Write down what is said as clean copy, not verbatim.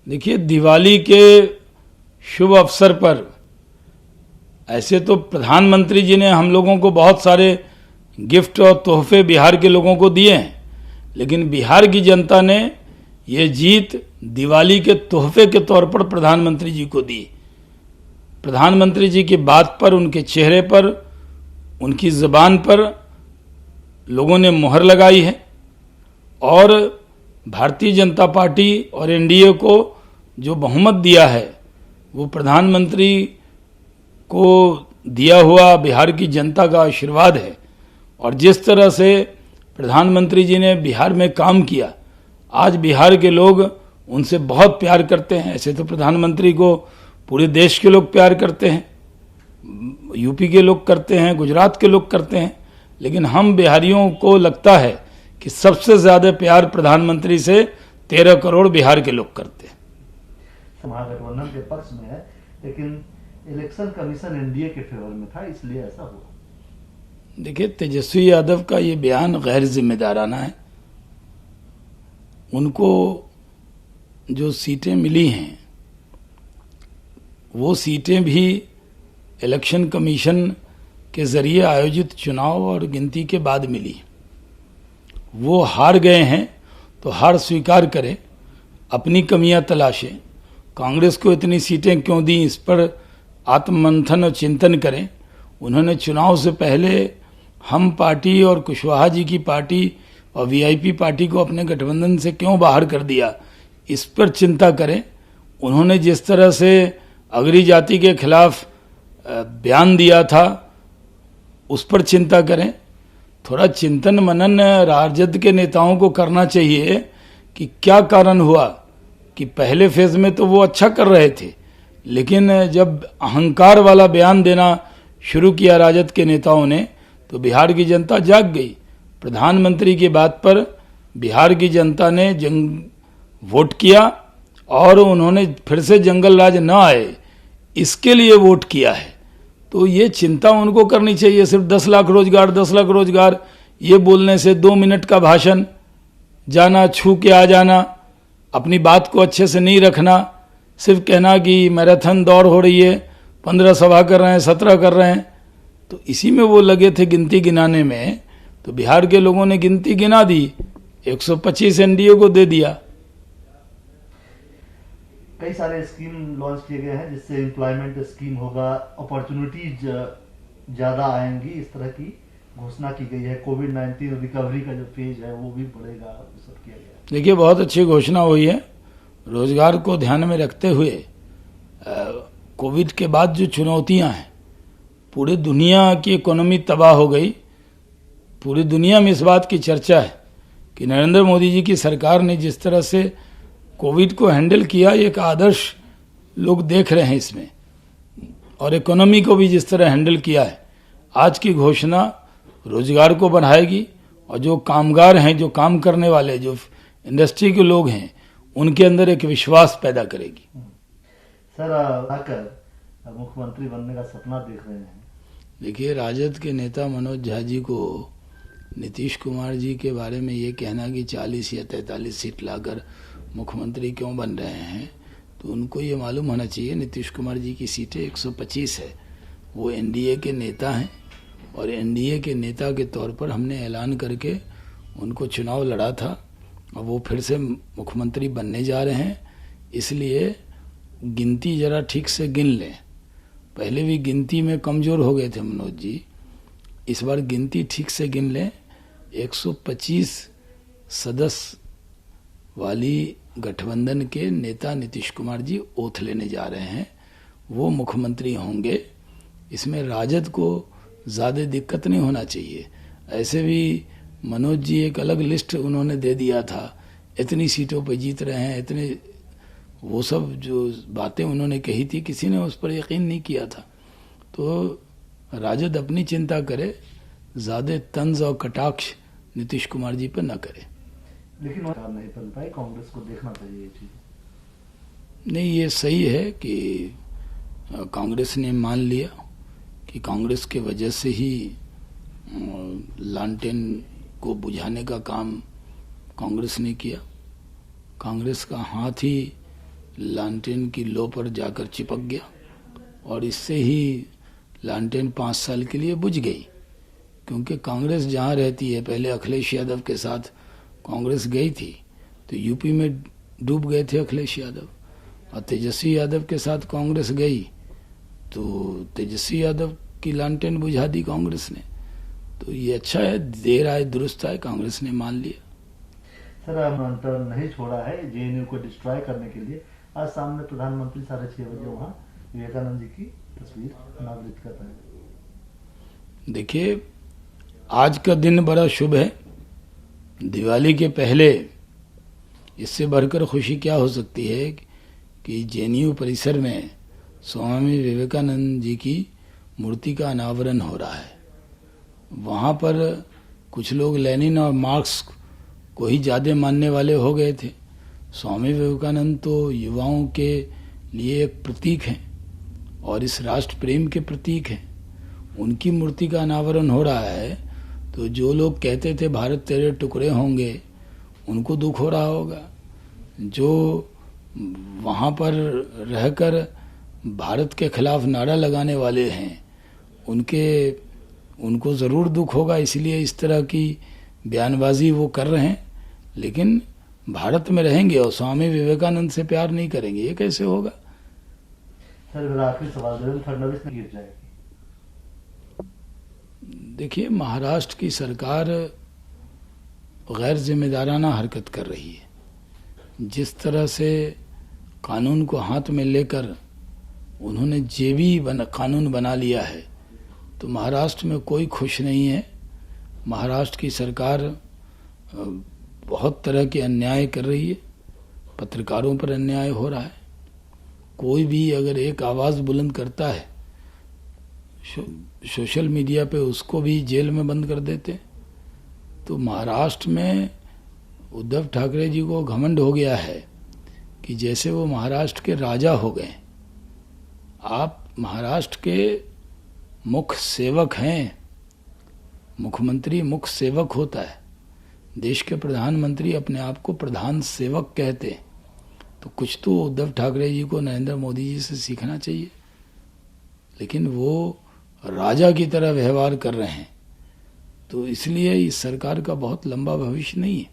देखिए, दिवाली के शुभ अवसर पर ऐसे तो प्रधानमंत्री जी ने हम लोगों को बहुत सारे गिफ्ट और तोहफे बिहार के लोगों को दिए हैं, लेकिन बिहार की जनता ने ये जीत दिवाली के तोहफे के तौर पर प्रधानमंत्री जी को दी। प्रधानमंत्री जी की बात पर, उनके चेहरे पर, उनकी ज़बान पर लोगों ने मोहर लगाई है और भारतीय जनता पार्टी और एनडीए को जो बहुमत दिया है वो प्रधानमंत्री को दिया हुआ बिहार की जनता का आशीर्वाद है। और जिस तरह से प्रधानमंत्री जी ने बिहार में काम किया, आज बिहार के लोग उनसे बहुत प्यार करते हैं। ऐसे तो प्रधानमंत्री को पूरे देश के लोग प्यार करते हैं, यूपी के लोग करते हैं, गुजरात के लोग करते हैं, लेकिन हम बिहारियों को लगता है कि सबसे ज्यादा प्यार प्रधानमंत्री से 13 करोड़ बिहार के लोग करते हैं। महागठबंधन के पक्ष में है, लेकिन इलेक्शन कमीशन एनडीए के फेवर में था, इसलिए ऐसा हुआ। देखिए, तेजस्वी यादव का ये बयान गैर जिम्मेदाराना है। उनको जो सीटें मिली हैं वो सीटें भी इलेक्शन कमीशन के जरिए आयोजित चुनाव और गिनती के बाद मिली। वो हार गए हैं तो हार स्वीकार करें, अपनी कमियां तलाशें, कांग्रेस को इतनी सीटें क्यों दी इस पर आत्ममंथन और चिंतन करें। उन्होंने चुनाव से पहले हम पार्टी और कुशवाहा जी की पार्टी और वीआईपी पार्टी को अपने गठबंधन से क्यों बाहर कर दिया, इस पर चिंता करें। उन्होंने जिस तरह से अगरी जाति के खिलाफ बयान दिया था उस पर चिंता करें। थोड़ा चिंतन मनन राजद के नेताओं को करना चाहिए कि क्या कारण हुआ कि पहले फेज में तो वो अच्छा कर रहे थे, लेकिन जब अहंकार वाला बयान देना शुरू किया राजद के नेताओं ने तो बिहार की जनता जाग गई। प्रधानमंत्री की बात पर बिहार की जनता ने वोट किया और उन्होंने फिर से जंगल राज न आए इसके लिए वोट किया है। तो ये चिंता उनको करनी चाहिए। सिर्फ 10 लाख रोजगार, 10 लाख रोजगार ये बोलने से 2 मिनट का भाषण, जाना छू के आ जाना, अपनी बात को अच्छे से नहीं रखना, सिर्फ कहना कि मैराथन दौड़ हो रही है, 15 सभा कर रहे हैं, 17 कर रहे हैं, तो इसी में वो लगे थे गिनती गिनाने में। तो बिहार के लोगों ने गिनती गिना दी, 125 एनडीए को दे दिया। कई सारे स्कीम लॉन्च किए गए हैं जिससे एम्प्लॉयमेंट स्कीम होगा, अपॉर्चुनिटीज ज्यादा आएंगी, इस तरह की घोषणा की गई है। कोविड-19 रिकवरी का जो फेज है वो भी बढ़ेगा, सब किया गया। देखिए, बहुत अच्छी घोषणा हुई है। रोजगार को ध्यान में रखते हुए कोविड के बाद जो चुनौतियां हैं, पूरी दुनिया की इकोनॉमी तबाह हो गई। पूरी दुनिया में इस बात की चर्चा है कि नरेंद्र मोदी जी की सरकार ने जिस तरह से कोविड को हैंडल किया, एक आदर्श लोग देख रहे हैं इसमें, और इकोनॉमी को भी जिस तरह हैंडल किया है। आज की घोषणा रोजगार को बढ़ाएगी और जो कामगार हैं, जो काम करने वाले, जो इंडस्ट्री के लोग हैं, उनके अंदर एक विश्वास पैदा करेगी। सर, आकर मुख्यमंत्री बनने का सपना देख रहे हैं। देखिए, राजद के नेता मनोज झा जी को नीतीश कुमार जी के बारे में ये कहना कि 40 या 43 सीट लाकर मुख्यमंत्री क्यों बन रहे हैं, तो उनको ये मालूम होना चाहिए नीतीश कुमार जी की सीटें 125 है। वो एनडीए के नेता हैं और एनडीए के नेता के तौर पर हमने ऐलान करके उनको चुनाव लड़ा था और वो फिर से मुख्यमंत्री बनने जा रहे हैं। इसलिए गिनती जरा ठीक से गिन लें। पहले भी गिनती में कमज़ोर हो गए थे मनोज जी, इस बार गिनती ठीक से गिन लें। 125 सदस्य वाली गठबंधन के नेता नीतीश कुमार जी ओथ लेने जा रहे हैं, वो मुख्यमंत्री होंगे। इसमें राजद को ज़्यादा दिक्कत नहीं होना चाहिए। ऐसे भी मनोज जी एक अलग लिस्ट उन्होंने दे दिया था, इतनी सीटों पर जीत रहे हैं, इतने, वो सब जो बातें उन्होंने कही थी किसी ने उस पर यकीन नहीं किया था। तो राजद अपनी चिंता करे, ज़्यादा तंज और कटाक्ष नीतीश कुमार जी पर न करे। लेकिन नहीं बन पाई, कांग्रेस को देखना चाहिए ये चीज। नहीं, ये सही है कि कांग्रेस ने मान लिया कि कांग्रेस के वजह से ही लालटेन को बुझाने का काम कांग्रेस ने किया। कांग्रेस का हाथ ही लालटेन की लो पर जाकर चिपक गया और इससे ही लालटेन 5 साल के लिए बुझ गई। क्योंकि कांग्रेस जहाँ रहती है, पहले अखिलेश यादव के साथ कांग्रेस गई थी तो यूपी में डूब गए थे अखिलेश यादव, और तेजस्वी यादव के साथ कांग्रेस गई तो तेजस्वी यादव की लालटेन बुझा दी कांग्रेस ने। तो ये अच्छा है, देर आए दुरुस्त आए, कांग्रेस ने मान लिया। सर, मंत्र नहीं छोड़ा है जेएनयू को डिस्ट्रॉय करने के लिए। आज सामने प्रधानमंत्री 6:30 बजे वहाँ विवेकानंद जी की तस्वीर अनावृत कर रहे हैं। देखिए, आज का दिन बड़ा शुभ है। दिवाली के पहले इससे बढ़कर खुशी क्या हो सकती है कि जेएनयू परिसर में स्वामी विवेकानंद जी की मूर्ति का अनावरण हो रहा है। वहाँ पर कुछ लोग लेनिन और मार्क्स को ही ज़्यादा मानने वाले हो गए थे। स्वामी विवेकानंद तो युवाओं के लिए एक प्रतीक हैं और इस राष्ट्र प्रेम के प्रतीक हैं। उनकी मूर्ति का अनावरण हो रहा है तो जो लोग कहते थे भारत तेरे टुकड़े होंगे, उनको दुख हो रहा होगा। जो वहाँ पर रहकर भारत के खिलाफ नारा लगाने वाले हैं, उनको ज़रूर दुख होगा। इसलिए इस तरह की बयानबाजी वो कर रहे हैं, लेकिन भारत में रहेंगे और स्वामी विवेकानंद से प्यार नहीं करेंगे, ये कैसे होगा? सर, मेरा आखिरी सवाल, देवेंद्र फडणवीस ने गिर जाएगी। देखिए, महाराष्ट्र की सरकार गैर जिम्मेदाराना हरकत कर रही है। जिस तरह से कानून को हाथ में लेकर उन्होंने जेबी कानून बना लिया है, तो महाराष्ट्र में कोई खुश नहीं है। महाराष्ट्र की सरकार बहुत तरह के अन्याय कर रही है, पत्रकारों पर अन्याय हो रहा है। कोई भी अगर एक आवाज़ बुलंद करता है सोशल मीडिया पे, उसको भी जेल में बंद कर देते। तो महाराष्ट्र में उद्धव ठाकरे जी को घमंड हो गया है कि जैसे वो महाराष्ट्र के राजा हो गए। आप महाराष्ट्र के मुख्य सेवक हैं। मुख्यमंत्री मुख्य सेवक होता है, देश के प्रधानमंत्री अपने आप को प्रधान सेवक कहते। तो कुछ तो उद्धव ठाकरे जी को नरेंद्र मोदी जी से सीखना चाहिए, लेकिन वो राजा की तरह व्यवहार कर रहे हैं। तो इसलिए इस सरकार का बहुत लंबा भविष्य नहीं है।